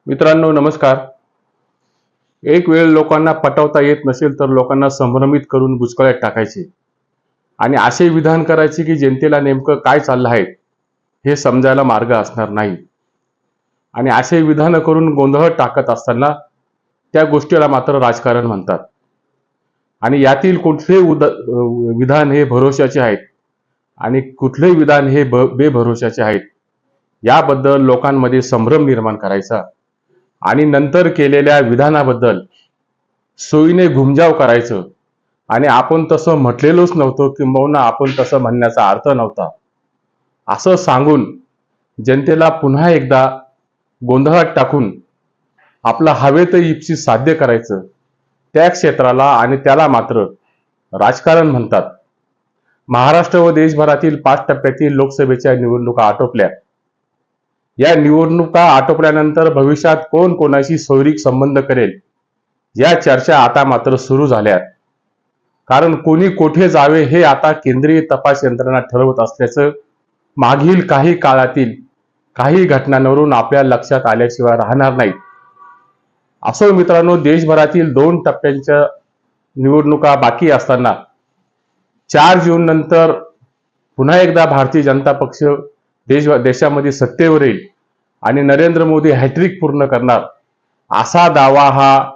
मित्रांनो नमस्कार. एक वेळ लोकांना पटवता येत नसेल तर लोकांना संभ्रमित करून बुचकळ्यात टाकायचे आणि असे विधान करायचे की जनतेला नेमकं काय चाललं आहे हे समजायला मार्ग असणार नाही. आणि असे विधान करून गोंधळ टाकत असताना त्या गोष्टीला मात्र राजकारण म्हणतात. आणि यातील कुठले विधान हे भरोशाचे आहेत आणि कुठले विधान हे बेभरोशाचे आहेत याबद्दल लोकांमध्ये संभ्रम निर्माण करायचा आणि नंतर केलेल्या विधानाबद्दल सोयीने घुमजाव करायचं आणि आपण तसं म्हटलेलोच नव्हतं किंबहुना आपण तसं म्हणण्याचा अर्थ नव्हता असं सांगून जनतेला पुन्हा एकदा गोंधळात टाकून आपला हवे ते इप्सित साध्य करायचं, त्या क्षेत्राला आणि त्याला मात्र राजकारण म्हणतात. महाराष्ट्र व देशभरातील 5 टप्प्यातील लोकसभेच्या निवडणुका आटोपल्या. या निवडणुका आटोपल्यानंतर भविष्यात कोण कोणाशी सोयरीक संबंध करेल या चर्चा आता मात्र सुरू झाल्या. कारण कोणी कोठे जावे हे आता केंद्रीय तपास यंत्रणा ठरवत असल्याचं मागील काही काळातील काही घटनांवरून आपल्या लक्षात आल्याशिवाय राहणार नाही. असो मित्रांनो, देशभरातील 2 टप्प्यांच्या निवडणुका बाकी असताना 4 जून नंतर पुन्हा एकदा भारतीय जनता पक्ष देशामध्ये सत्तेवर येईल आणि नरेंद्र मोदी हॅट्रिक पूर्ण करणार असा दावा हा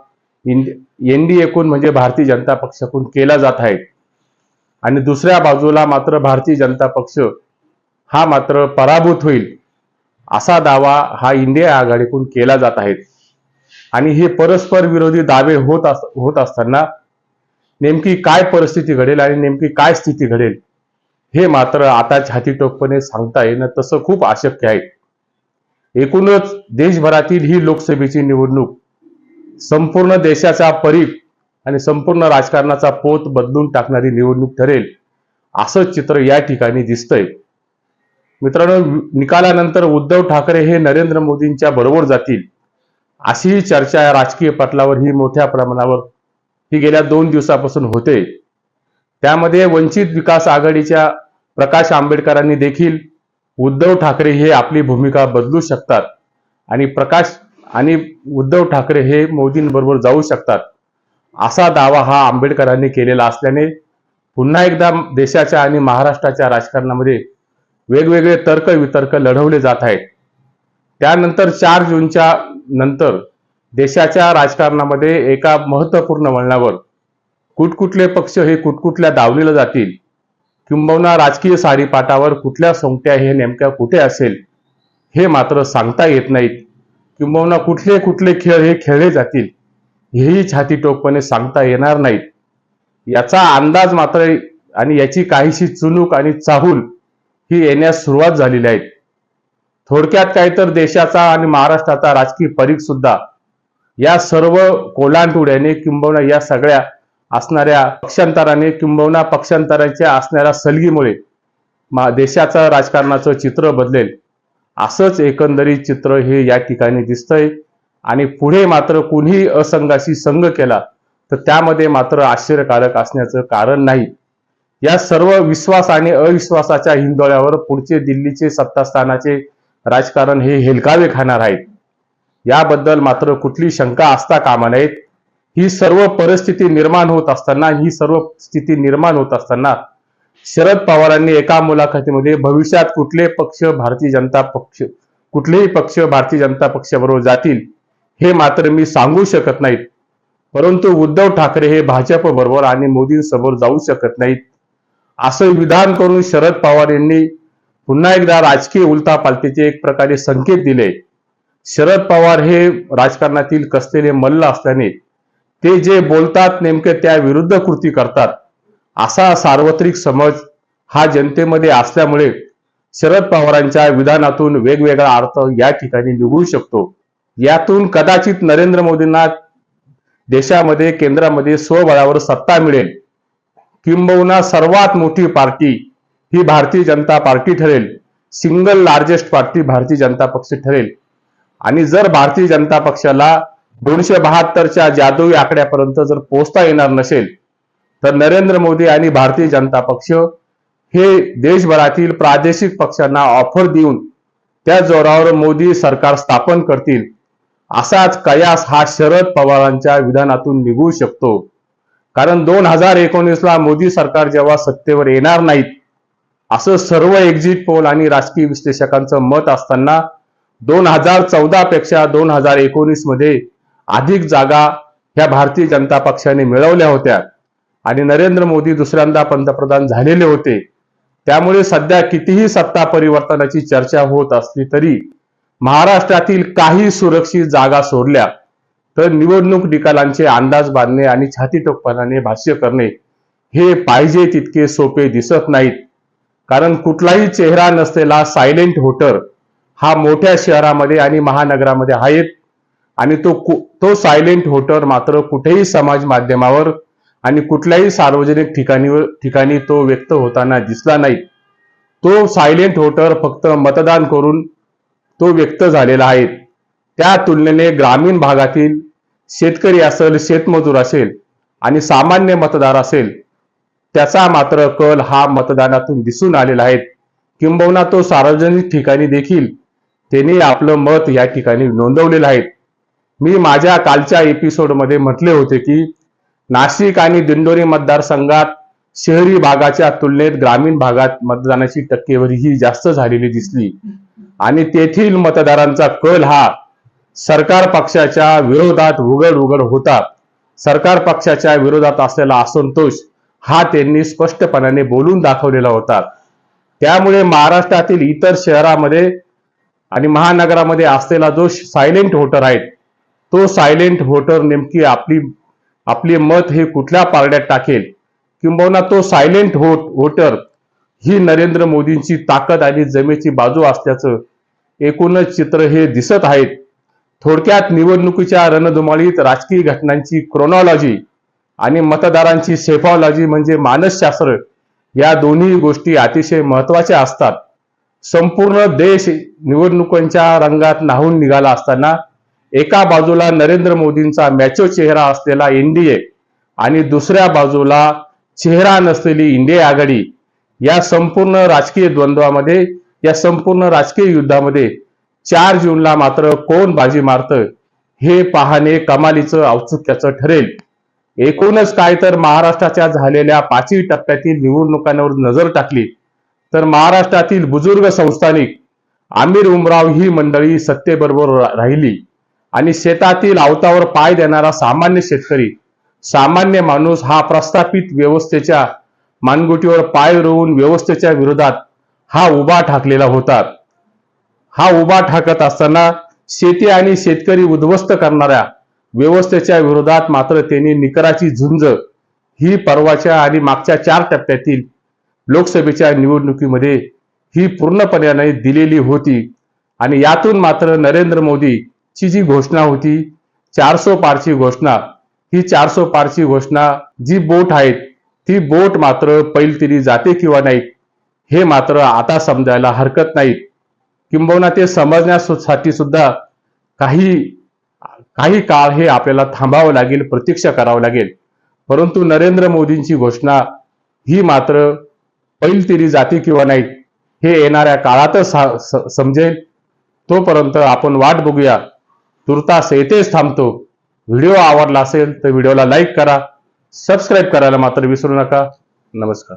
एनडीएकडून म्हणजे भारतीय जनता पक्षाकडून केला जात आहे. आणि दुसऱ्या बाजूला मात्र भारतीय जनता पक्ष हा मात्र पराभूत होईल असा दावा हा इंडिया आघाडीकडून केला जात आहे. आणि हे परस्पर विरोधी दावे होत असताना नेमकी काय परिस्थिती घडेल आणि नेमकी काय स्थिती घडेल हे मात्र आता छातीटोकपणे सांगता येणं तसं खूप अशक्य आहे. एकूणच देशभरातील ही लोकसभेची निवडणूक संपूर्ण देशाचा परीघ आणि संपूर्ण राजकारणाचा पोत बदलून टाकणारी निवडणूक ठरेल असं चित्र या ठिकाणी दिसतंय. मित्रांनो, निकालानंतर उद्धव ठाकरे हे नरेंद्र मोदींच्या बरोबर जातील अशी ही चर्चा राजकीय पटलावर ही मोठ्या प्रमाणावर ही गेल्या 2 दिवसापासून होते. त्यामध्ये वंचित विकास आघाडीच्या प्रकाश आंबेडकरांनी देखील उद्धव ठाकरे हे आपली भूमिका बदलू शकतात आणि उद्धव ठाकरे हे मोदींबरोबर जाऊ शकतात असा दावा हा आंबेडकरांनी केलेला असल्याने पुन्हा एकदा देशाच्या आणि महाराष्ट्राच्या राजकारणामध्ये वेगवेगळे तर्क वितर्क लढवले जात आहेत. त्यानंतर 4 जूनच्या नंतर देशाच्या राजकारणामध्ये एका महत्त्वपूर्ण वळणावर कुठकुठले पक्ष हे कुठकुठल्या दावणीला जातील किंबहुना राजकीय साडीपाटावर कुठल्या सोंगट्या हे नेमक्या कुठे असेल हे मात्र सांगता येत नाहीत. किंबहुना कुठले कुठले खेळ हे खेळले जातील हेही छातीटोकपणे सांगता येणार नाहीत. याचा अंदाज मात्र आणि याची काहीशी चुणूक आणि चाहूल ही येण्यास सुरुवात झालेली आहे. थोडक्यात काय तर देशाचा आणि महाराष्ट्राचा राजकीय परीघ सुद्धा या सर्व कोलांटुड्याने किंबहुना या सगळ्या असणाऱ्या पक्षांतराने किंबहुना पक्षांतराच्या असणाऱ्या सलगीमुळे देशाचं राजकारणाचं चित्र बदलेल असंच एकंदरीत चित्र हे या ठिकाणी दिसतंय. आणि पुढे मात्र कुणीही असंघाशी संघ केला तर त्यामध्ये मात्र आश्चर्यकारक असण्याचं कारण नाही. या सर्व विश्वास आणि अविश्वासाच्या हिंदोळ्यावर पुढचे दिल्लीचे सत्तास्थानाचे राजकारण हे हेलकावे खाणार आहेत याबद्दल मात्र कुठली शंका असता कामा नयेत. ही सर्व परिस्थिती निर्माण होत असताना शरद पवारांनी एका मुलाखतीमध्ये भविष्यात कुठलेही पक्ष भारतीय जनता पक्षाबरोबर जातील हे मात्र मी सांगू शकत नाहीत, परंतु उद्धव ठाकरे हे भाजप बरोबर आणि मोदींसमोर जाऊ शकत नाहीत असं विधान करून शरद पवार यांनी पुन्हा एकदा राजकीय उलथापालथीचे एक प्रकारे संकेत दिले. शरद पवार हे राजकारणातील कसलेले मल्ल असल्याने ते जे बोलतात नेमके त्या विरुद्ध कृती करतात असा सार्वत्रिक समज हा जनतेमध्ये असल्यामुळे शरद पवारांच्या विधानातून वेगवेगळा अर्थ या ठिकाणी निघू शकतो. यातून कदाचित नरेंद्र मोदींना देशामध्ये केंद्रामध्ये स्वबळावर सत्ता मिळेल किंबहुना सर्वात मोठी पार्टी ही भारतीय जनता पार्टी ठरेल, single largest party Bharatiya Janata पक्ष ठरेल. आणि जर भारतीय जनता पक्षाला 272च्या जादुई आकड्यापर्यंत जर पोहोचता येणार नसेल तर नरेंद्र मोदी आणि भारतीय जनता पक्ष हे देशभरातील प्रादेशिक पक्षांना ऑफर देऊन त्या जोरावर मोदी सरकार स्थापन करतील असाच कयास हा शरद पवारांच्या विधानातून निघू शकतो. कारण 2019ला मोदी सरकार जेव्हा सत्तेवर येणार नाहीत असं सर्व एक्झिट पोल आणि राजकीय विश्लेषकांचं मत असताना 2014 पेक्षा 2019 मध्ये अधिक जागा ह्या भारतीय जनता पक्षाने मिळवल्या होत्या आणि नरेंद्र मोदी दुसऱ्यांदा पंतप्रधान झालेले होते. त्यामुळे सध्या कितीही सत्ता परिवर्तनाची चर्चा होत असली तरी महाराष्ट्रातील काही सुरक्षित जागा सोडल्या तर निवडणूक निकालांचे अंदाज बांधणे आणि छातीटोपपणाने भाष्य करणे हे पाहिजे तितके सोपे दिसत नाहीत. कारण कुठलाही चेहरा नसलेला सायलेंट व्होटर हा मोठ्या शहरामध्ये आणि महानगरामध्ये आहेत आणि तो सायलेंट व्होटर मात्र कुठेही समाज माध्यमावर आणि कुठल्याही सार्वजनिक ठिकाणी तो व्यक्त होताना दिसला नाही. तो सायलेंट व्होटर फक्त मतदान करून तो व्यक्त झालेला आहे. त्या तुलनेने ग्रामीण भागातील शेतकरी असेल, शेतमजूर असेल आणि सामान्य मतदार असेल त्याचा मात्र कल हा मतदानातून दिसून आलेला आहे. किंबहुना तो सार्वजनिक ठिकाणी देखील त्यांनी आपलं मत या ठिकाणी नोंदवलेलं आहे. मी माझ्या कालच्या एपिसोडमध्ये म्हटले होते की नाशिक आणि दिंडोरी मतदारसंघात शहरी भागाच्या तुलनेत ग्रामीण भागात मतदानाची टक्केवारी ही जास्त झालेली दिसली आणि तेथील मतदारांचा कल हा सरकार पक्षाच्या विरोधात उघड होता. सरकार पक्षाच्या विरोधात असलेला असंतोष हा त्यांनी स्पष्टपणाने बोलून दाखवलेला होता. त्यामुळे महाराष्ट्रातील इतर शहरामध्ये आणि महानगरामध्ये असलेला जो सायलेंट व्होटर आहे तो सायलेंट व्होटर नेमकी आपली मत हे कुठल्या पारड्यात टाकेल किंबहुना तो सायलेंट व्होटर ही नरेंद्र मोदींची ताकद आणि जमेची बाजू असल्याचं एकूणच चित्र हे दिसत आहे. थोडक्यात निवडणुकीच्या रणधुमाळीत राजकीय घटनांची क्रोनॉलॉजी आणि मतदारांची सेफॉलॉजी म्हणजे मानसशास्त्र या दोन्ही गोष्टी अतिशय महत्वाच्या असतात. संपूर्ण देश निवडणुकांच्या रंगात न्हाऊन निघाला असताना एका बाजूला नरेंद्र मोदींचा मॅचो चेहरा असलेला एनडीए आणि दुसऱ्या बाजूला चेहरा नसलेली इंडिया आघाडी या संपूर्ण राजकीय द्वंद्वामध्ये, या संपूर्ण राजकीय युद्धामध्ये 4 जूनला मात्र कोण बाजी मारतं हे पाहणे कमालीचं औत्सुक्याचं ठरेल. एकूणच काय तर महाराष्ट्राच्या झालेल्या 5 टप्प्यातील निवडणुकांवर नजर टाकली तर महाराष्ट्रातील बुजुर्ग संस्थानिक आमिर उमराव ही मंडळी सत्तेबरोबर राहिली आणि शेतातील अवतावर पाय देणारा सामान्य शेतकरी, सामान्य माणूस हा प्रस्थापित व्यवस्थेच्या मानगुटीवर पाय रोवून व्यवस्थेच्या विरोधात हा उभा ठाकलेला होता. हा उभा ठाकत असताना शेती आणि शेतकरी उद्ध्वस्त करणाऱ्या व्यवस्थेच्या विरोधात मात्र त्यांनी निकराची झुंज ही परवाच्या आणि मागच्या 4 टप्प्यातील लोकसभेच्या निवडणुकीमध्ये ही पूर्णपणे दिलेली होती. आणि यातून मात्र नरेंद्र मोदीची जी घोषणा होती 400 पारची घोषणा, ही 400 पारची घोषणा जी बोट आहे ती बोट मात्र पैलतीरी जाते किंवा नाही हे मात्र आता समजायला हरकत नाही. किंबहुना ते समजण्यासाठी सुद्धा काही काळ हे आपल्याला थांबावं लागेल, प्रतीक्षा करावं लागेल. परंतु नरेंद्र मोदींची घोषणा ही मात्र पैलतीरी जाते किंवा नाही हे येणाऱ्या काळातच समजेल. तोपर्यंत आपण वाट बघूया. तुर्तास येथेच थांबतो. व्हिडिओ आवडला असेल तर व्हिडिओला लाईक करा, सबस्क्राईब करायला मात्र विसरू नका. नमस्कार.